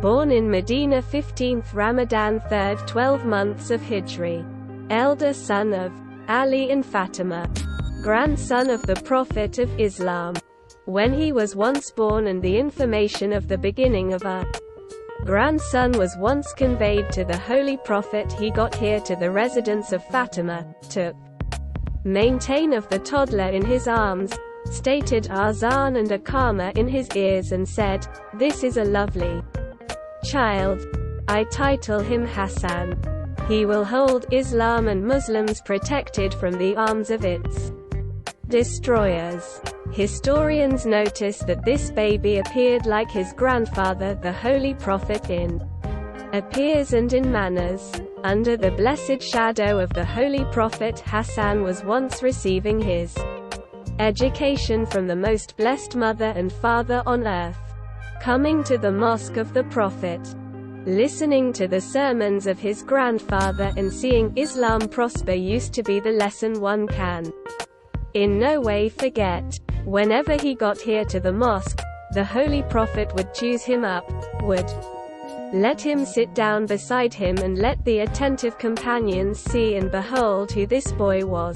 born in Medina 15th Ramadan 3rd 12 months of Hijri. Elder son of Ali and Fatima. Grandson of the Prophet of Islam. When he was once born and the information of the beginning of a grandson was once conveyed to the Holy Prophet, he got here to the residence of Fatima, took maintain of the toddler in his arms, stated azan and akama in his ears and said, "This is a lovely child. I title him Hassan. He will hold Islam and Muslims protected from the arms of its destroyers." Historians notice that this baby appeared like his grandfather the Holy Prophet in appears and in manners. Under the blessed shadow of the Holy Prophet, Hassan was once receiving his education from the most blessed mother and father on earth. Coming to the mosque of the Prophet, listening to the sermons of his grandfather and seeing Islam prosper used to be the lesson one can in no way forget. Whenever he got here to the mosque, the Holy Prophet would choose him up, would let him sit down beside him and let the attentive companions see and behold who this boy was.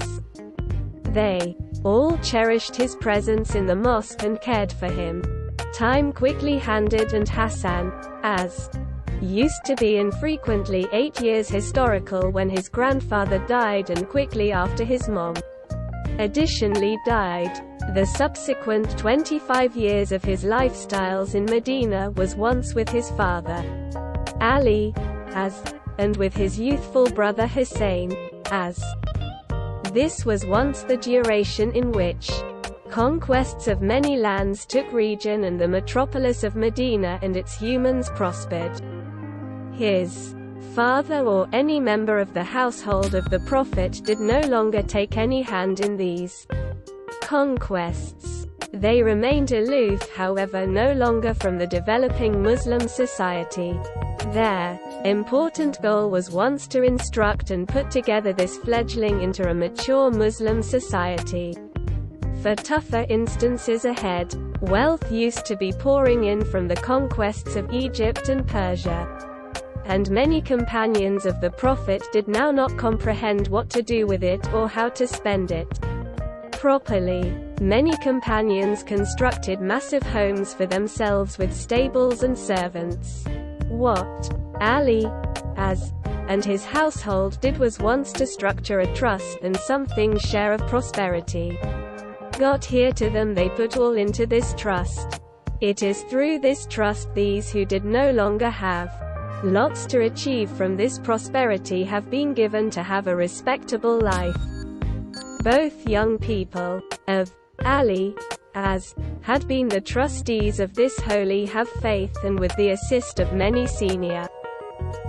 They all cherished his presence in the mosque and cared for him. Time quickly handed and Hassan, as used to be infrequently 8 years historical when his grandfather died and quickly after his mom additionally died. The subsequent 25 years of his lifestyles in Medina was once with his father, Ali, and with his youthful brother Hussein, This was once the duration in which conquests of many lands took region and the metropolis of Medina and its humans prospered. His father or any member of the household of the Prophet did no longer take any hand in these conquests. They remained aloof, however, no longer from the developing Muslim society. Their important goal was once to instruct and put together this fledgling into a mature Muslim society. For tougher instances ahead, wealth used to be pouring in from the conquests of Egypt and Persia. And many companions of the Prophet did now not comprehend what to do with it or how to spend it properly. Many companions constructed massive homes for themselves with stables and servants. What Ali, and his household did was once to structure a trust and something share of prosperity. Got here to them, they put all into this trust. It is through this trust these who did no longer have lots to achieve from this prosperity have been given to have a respectable life. Both young people of Ali, had been the trustees of this holy have faith and with the assist of many senior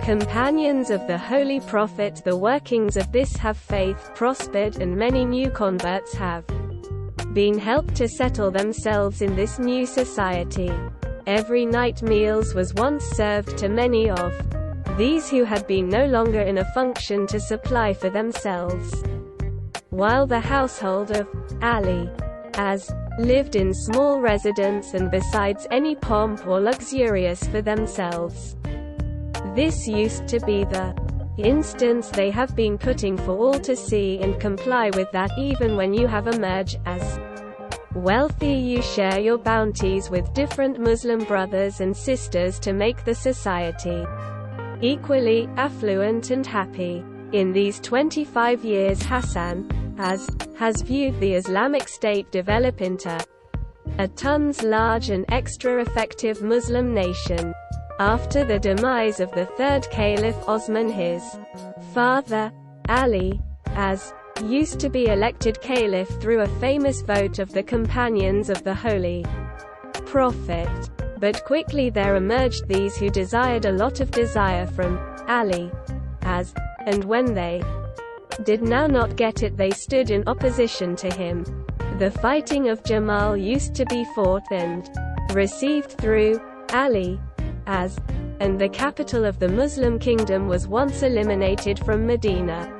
companions of the Holy Prophet the workings of this have faith prospered and many new converts have been helped to settle themselves in this new society. Every night meals was once served to many of these who had been no longer in a function to supply for themselves. While the household of Ali, lived in small residence and besides any pomp or luxurious for themselves. This used to be the instance they have been putting for all to see and comply with, that even when you have emerged as wealthy you share your bounties with different Muslim brothers and sisters to make the society equally affluent and happy. In these 25 years Hassan has viewed the Islamic State develop into a tons large and extra effective Muslim nation. After the demise of the third Caliph Osman, his father, Ali, used to be elected Caliph through a famous vote of the companions of the Holy Prophet. But quickly there emerged these who desired a lot of desire from Ali, and when they did now not get it they stood in opposition to him. The fighting of Jamal used to be fought and received through Ali, and the capital of the Muslim kingdom was once eliminated from Medina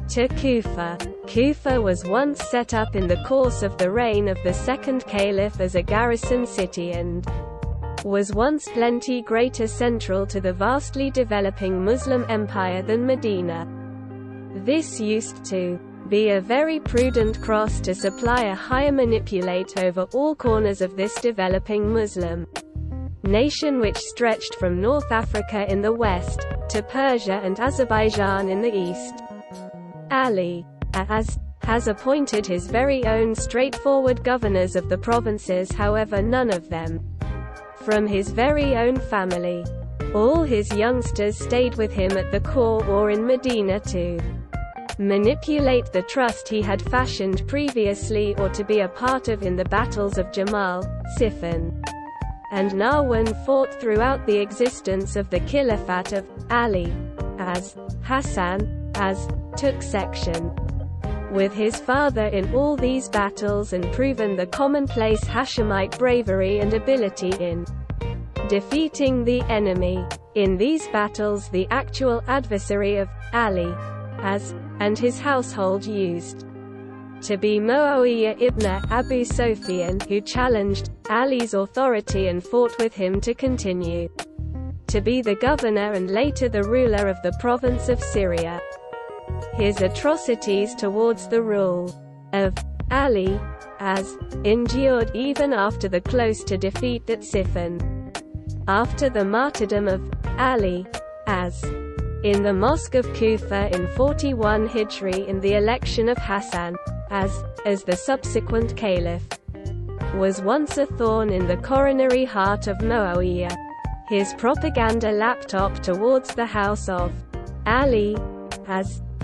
to Kufa. Kufa was once set up in the course of the reign of the second caliph as a garrison city and was once plenty greater central to the vastly developing Muslim empire than Medina. This used to be a very prudent cross to supply a higher manipulate over all corners of this developing Muslim nation, which stretched from North Africa in the west, to Persia and Azerbaijan in the east. Ali has appointed his very own straightforward governors of the provinces, however none of them from his very own family. All his youngsters stayed with him at the court or in Medina to manipulate the trust he had fashioned previously or to be a part of in the battles of Jamal, Siffin, and Narwan fought throughout the existence of the Caliphate of Ali, as Hassan took section with his father in all these battles and proven the commonplace Hashemite bravery and ability in defeating the enemy. In these battles the actual adversary of Ali and his household used to be Muawiya ibn Abu Sufyan, who challenged Ali's authority and fought with him to continue to be the governor and later the ruler of the province of Syria. His atrocities towards the rule of Ali endured even after the close to defeat at Siffin. After the martyrdom of Ali in the Mosque of Kufa in 41 Hijri and the election of Hassan as the subsequent caliph, was once a thorn in the coronary heart of Muawiya. His propaganda laptop towards the house of Ali,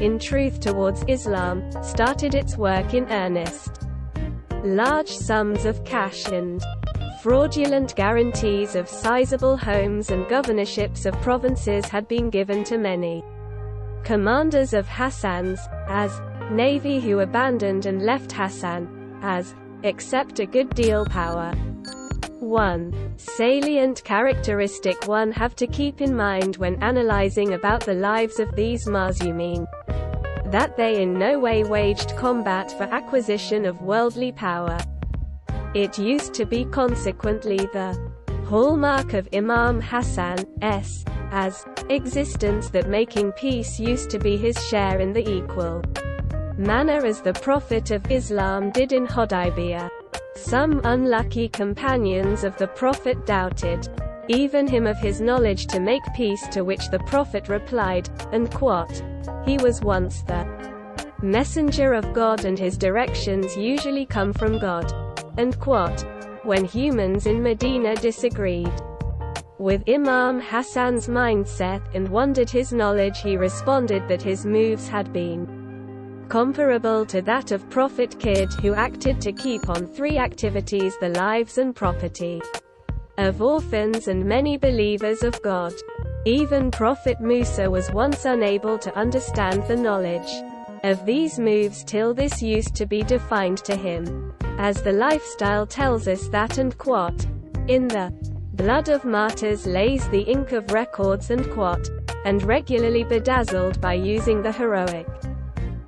in truth towards Islam, started its work in earnest. Large sums of cash and fraudulent guarantees of sizable homes and governorships of provinces had been given to many commanders of Hassan's navy who abandoned and left Hassan except a good deal power. One salient characteristic one have to keep in mind when analyzing about the lives of these Mazumin: that they in no way waged combat for acquisition of worldly power. It used to be consequently the hallmark of Imam Hassan's existence that making peace used to be his share in the equal manner as the Prophet of Islam did in Hudaybiyah. Some unlucky companions of the Prophet doubted even him of his knowledge to make peace, to which the Prophet replied, and quote, "He was once the messenger of God and his directions usually come from God." End quote. When humans in Medina disagreed with Imam Hassan's mindset and wondered his knowledge, he responded that his moves had been comparable to that of Prophet Kid, who acted to keep on three activities: the lives and property of orphans and many believers of God. Even Prophet Musa was once unable to understand the knowledge of these moves till this used to be defined to him as the lifestyle tells us that, and quote, "In the blood of martyrs lays the ink of records," and quote, and regularly bedazzled by using the heroic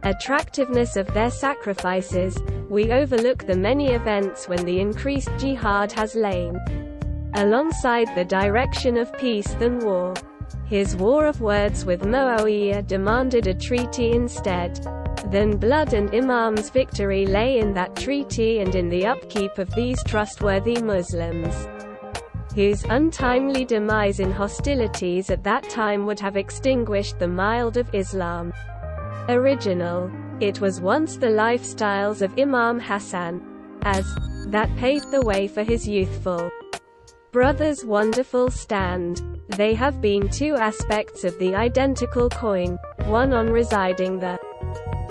attractiveness of their sacrifices, we overlook the many events when the increased jihad has lain alongside the direction of peace than war. His war of words with Muawiya demanded a treaty instead. Then blood, and Imam's victory lay in that treaty and in the upkeep of these trustworthy Muslims, whose untimely demise in hostilities at that time would have extinguished the mild of Islam original. It was once the lifestyles of Imam Hassan that paved the way for his youthful brother's wonderful stand. They have been two aspects of the identical coin, one on residing the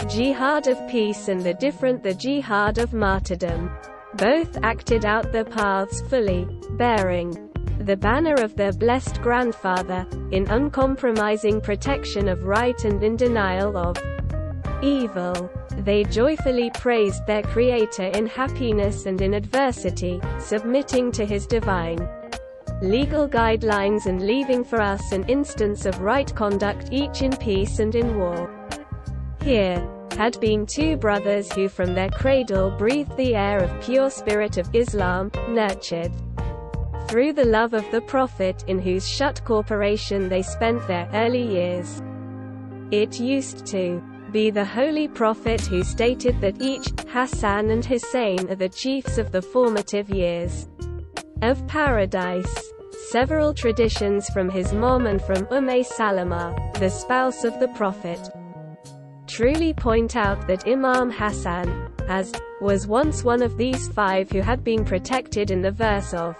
jihad of peace and the different the jihad of martyrdom. Both acted out their paths fully, bearing the banner of their blessed grandfather, in uncompromising protection of right and in denial of evil. They joyfully praised their Creator in happiness and in adversity, submitting to His divine legal guidelines and leaving for us an instance of right conduct each in peace and in war. Here had been two brothers who from their cradle breathed the air of pure spirit of Islam, nurtured through the love of the Prophet in whose shut corporation they spent their early years. It used to be the Holy Prophet who stated that each Hassan and Hussein are the chiefs of the formative years of paradise. Several traditions from his mom and from Salama, the spouse of the Prophet, truly point out that Imam Hassan, was once one of these 5 who had been protected in the verse of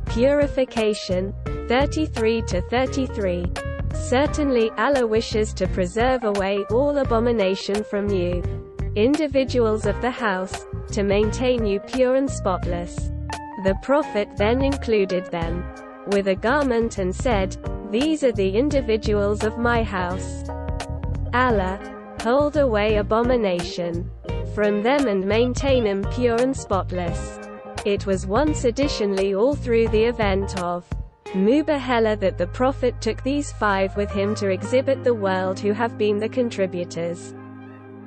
Purification 33-33. Certainly Allah wishes to preserve away all abomination from you, individuals of the house, to maintain you pure and spotless. The Prophet then included them with a garment and said, "These are the individuals of my house. Allah, hold away abomination from them and maintain them pure and spotless." It was once additionally all through the event of Mubahela that the Prophet took these 5 with him to exhibit the world who have been the contributors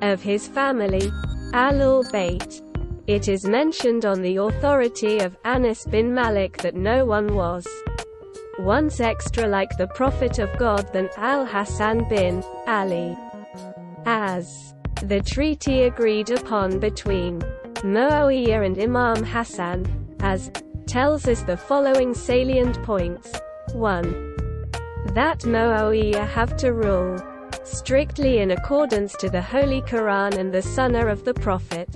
of his family, al-Bayt. It is mentioned on the authority of Anas bin Malik that no one was once extra like the Prophet of God than al-Hasan bin Ali. As the treaty agreed upon between Muawiya and Imam Hassan, tells us the following salient points. 1. That Muawiya have to rule strictly in accordance to the Holy Quran and the Sunnah of the Prophet.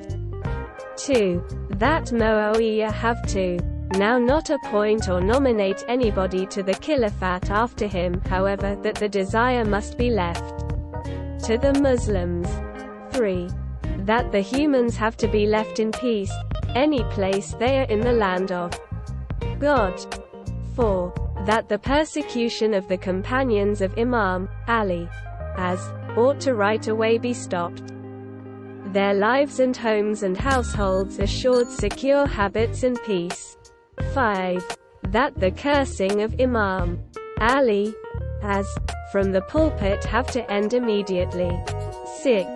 2. That Muawiya have to now not appoint or nominate anybody to the Khilafat after him, however, that the desire must be left to the Muslims. 3. That the humans have to be left in peace, any place they are in the land of God. 4. That the persecution of the companions of Imam Ali, ought to right away be stopped. Their lives and homes and households assured secure habits and peace. 5. That the cursing of Imam Ali, from the pulpit have to end immediately. 6.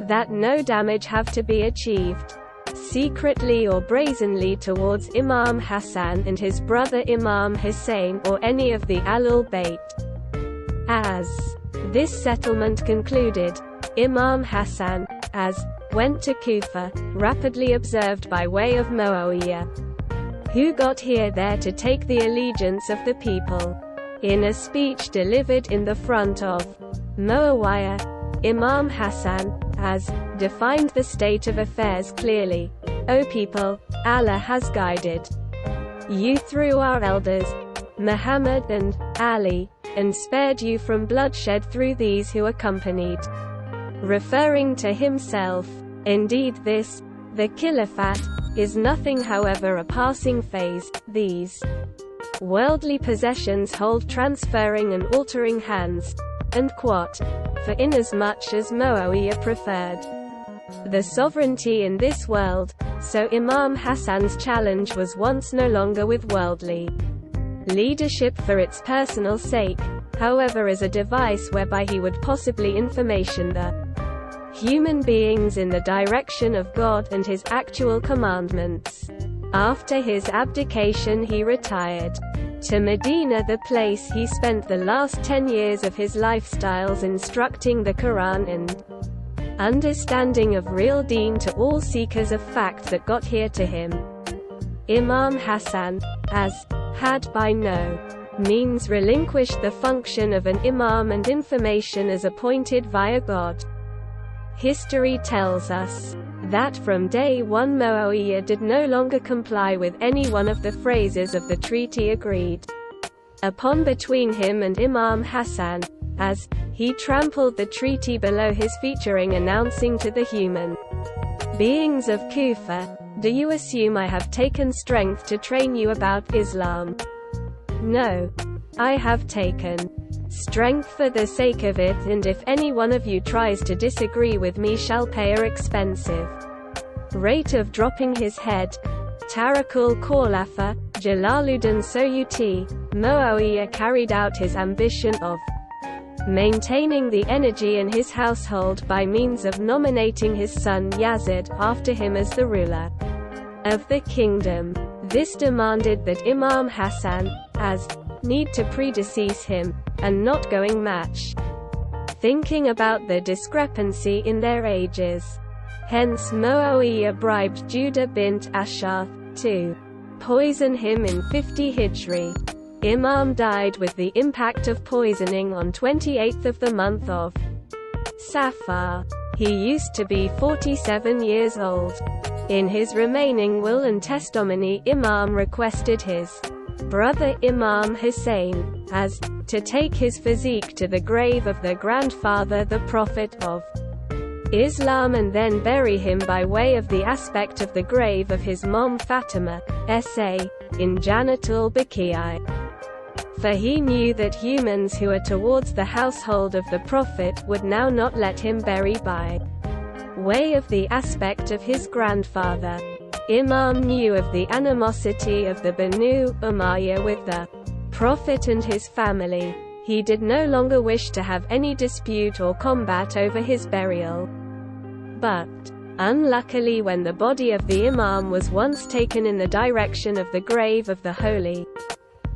That no damage have to be achieved secretly or brazenly towards Imam Hassan and his brother Imam Hussein or any of the Ahlul Bayt. As this settlement concluded, Imam Hassan, went to Kufa, rapidly observed by way of Muawiya, who got here there to take the allegiance of the people. In a speech delivered in the front of Muawiya, Imam Hassan, defined the state of affairs clearly. O people, Allah has guided you through our elders, Muhammad and Ali, and spared you from bloodshed through these who accompanied. Referring to himself, indeed this, the Khilafat, is nothing however a passing phase. These worldly possessions hold transferring and altering hands, and quote, for inasmuch as Muawiya preferred the sovereignty in this world, so Imam Hassan's challenge was once no longer with worldly leadership for its personal sake, however as a device whereby he would possibly information the human beings in the direction of God and his actual commandments. After his abdication he retired to Medina, the place he spent the last 10 years of his lifestyles instructing the Quran and understanding of real deen to all seekers of fact that got here to him. Imam Hassan, had by no means relinquished the function of an imam and information as appointed via God. History tells us that from day one Muawiya did no longer comply with any one of the phrases of the treaty agreed upon between him and Imam Hassan, he trampled the treaty below his featuring announcing to the human beings of Kufa, do you assume I have taken strength to train you about Islam? No. I have taken strength for the sake of it, and if any one of you tries to disagree with me shall pay a expensive rate of dropping his head. Tarakul Khulafa, Jalaluddin Suyuti. Muawiya carried out his ambition of maintaining the energy in his household by means of nominating his son Yazid after him as the ruler of the kingdom. This demanded that Imam Hassan, as need to predecease him, and not going match. Thinking about the discrepancy in their ages. Hence Muawiya bribed Judah bint Ashar to poison him in 50 Hijri. Imam died with the impact of poisoning on 28th of the month of Safar. He used to be 47 years old. In his remaining will and testimony, Imam requested his brother Imam Hussein, as to take his physique to the grave of their grandfather the Prophet of Islam and then bury him by way of the aspect of the grave of his mom Fatima, S.A., in Jannatul Baqi'. For he knew that humans who are towards the household of the Prophet would now not let him bury by way of the aspect of his grandfather. Imam knew of the animosity of the Banu Umayyah with the Prophet and his family. He did no longer wish to have any dispute or combat over his burial. But, unluckily, when the body of the Imam was once taken in the direction of the grave of the Holy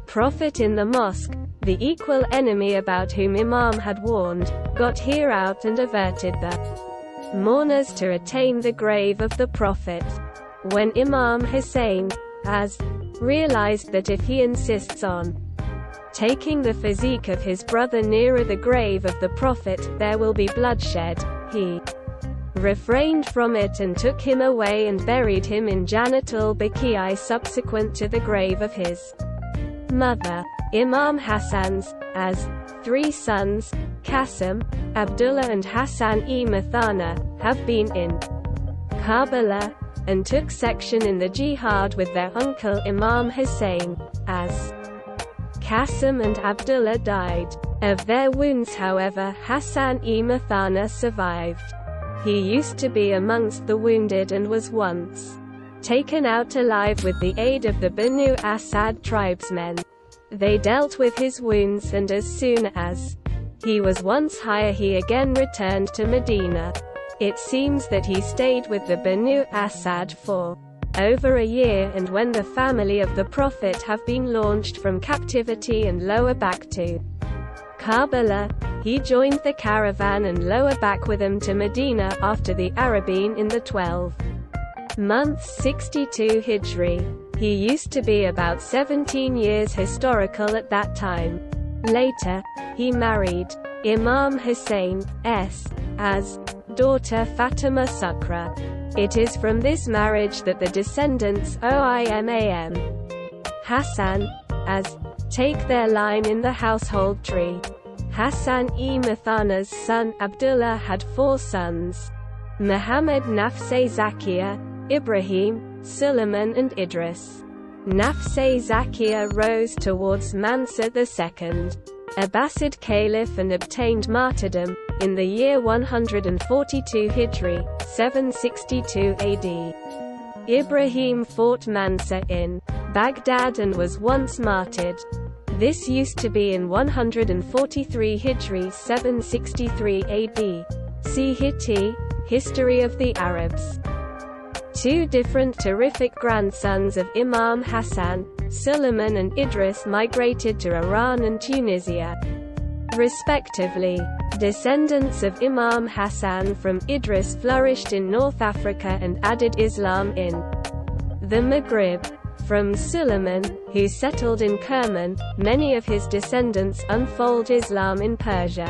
Prophet in the mosque, the equal enemy about whom Imam had warned, got here out and averted the mourners to attain the grave of the Prophet. When Imam Hussein, as realized that if he insists on taking the physique of his brother nearer the grave of the Prophet, there will be bloodshed, he refrained from it and took him away and buried him in Jannatul Baqi' subsequent to the grave of his mother. Imam Hassan's, as 3 sons, Qasim, Abdullah and Hassan-e-Musanna, have been in Karbala, and took section in the jihad with their uncle Imam Hussein, as Qasim and Abdullah died. Of their wounds, however, Hassan-e-Musanna survived. He used to be amongst the wounded and was once taken out alive with the aid of the Banu Asad tribesmen. They dealt with his wounds, and as soon as he was once higher he again returned to Medina. It seems that he stayed with the Banu Asad for over a year, and when the family of the Prophet have been launched from captivity and lower back to Karbala, he joined the caravan and lower back with them to Medina after the Arabeen in the 12 months 62 Hijri. He used to be about 17 years historical at that time. Later, he married Imam Hussein S. as daughter Fatima Sukra. It is from this marriage that the descendants Imam Hassan as take their line in the household tree. Hassan-e-Musanna's son Abdullah had 4 sons: Muhammad, Nafse Zakiya, Ibrahim, Suleiman and Idris. Nafse Zakiya rose towards Mansur II, Abbasid Caliph, and obtained martyrdom in the year 142 Hijri, 762 AD. Ibrahim fought Mansur in Baghdad and was once martyred. This used to be in 143 Hijri, 763 AD. See Hitti, History of the Arabs. 2 different terrific grandsons of Imam Hassan, Suleiman and Idris, migrated to Iran and Tunisia, respectively. Descendants of Imam Hassan from Idris flourished in North Africa and added Islam in the Maghrib. From Suleiman, who settled in Kerman, many of his descendants unfold Islam in Persia,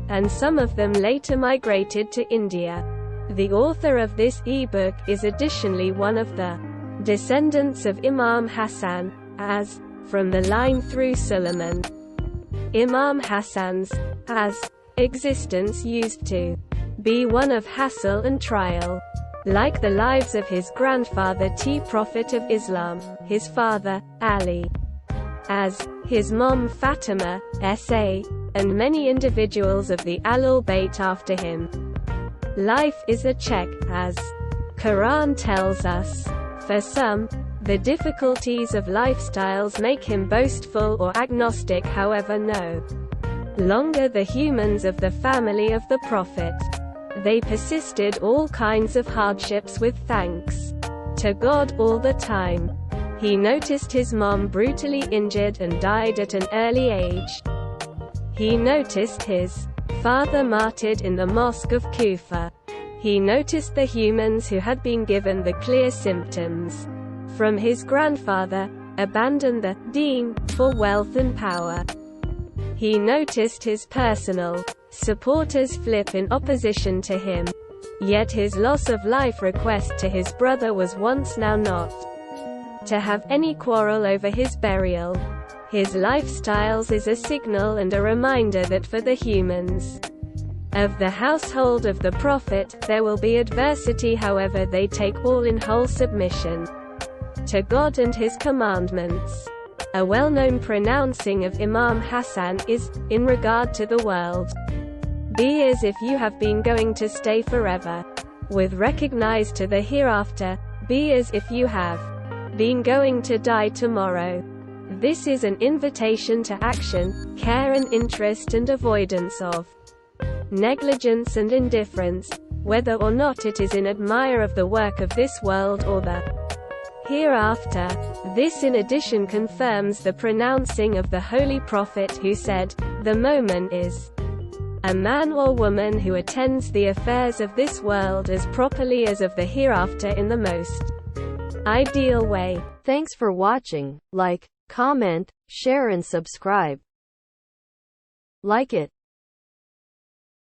and some of them later migrated to India. The author of this e-book is additionally one of the descendants of Imam Hassan, as from the line through Suleiman. Imam Hassan's as existence used to be one of hassle and trial. Like the lives of his grandfather T Prophet of Islam, his father, Ali, as his mom Fatima, S.A., and many individuals of the Ahlul Bayt after him. Life is a check, as Quran tells us. For some, the difficulties of lifestyles make him boastful or agnostic. However, no longer the humans of the family of the Prophet. They persisted all kinds of hardships with thanks to God all the time. He noticed his mom brutally injured and died at an early age. He noticed his father martyred in the mosque of Kufa. He noticed the humans who had been given the clear symptoms from his grandfather abandon the deen for wealth and power. He noticed his personal supporters flip in opposition to him. Yet his loss of life request to his brother was once now not to have any quarrel over his burial. His lifestyles is a signal and a reminder that for the humans of the household of the Prophet, there will be adversity, however they take all in whole submission to God and His commandments. A well-known pronouncing of Imam Hassan is, in regard to the world, be as if you have been going to stay forever. With recognized to the hereafter, be as if you have been going to die tomorrow. This is an invitation to action, care and interest and avoidance of negligence and indifference, whether or not it is in admire of the work of this world or the hereafter. This in addition confirms the pronouncing of the Holy Prophet who said, "The moment is a man or woman who attends the affairs of this world as properly as of the hereafter in the most ideal way." Thanks for watching. Like, comment, share and subscribe. Like it.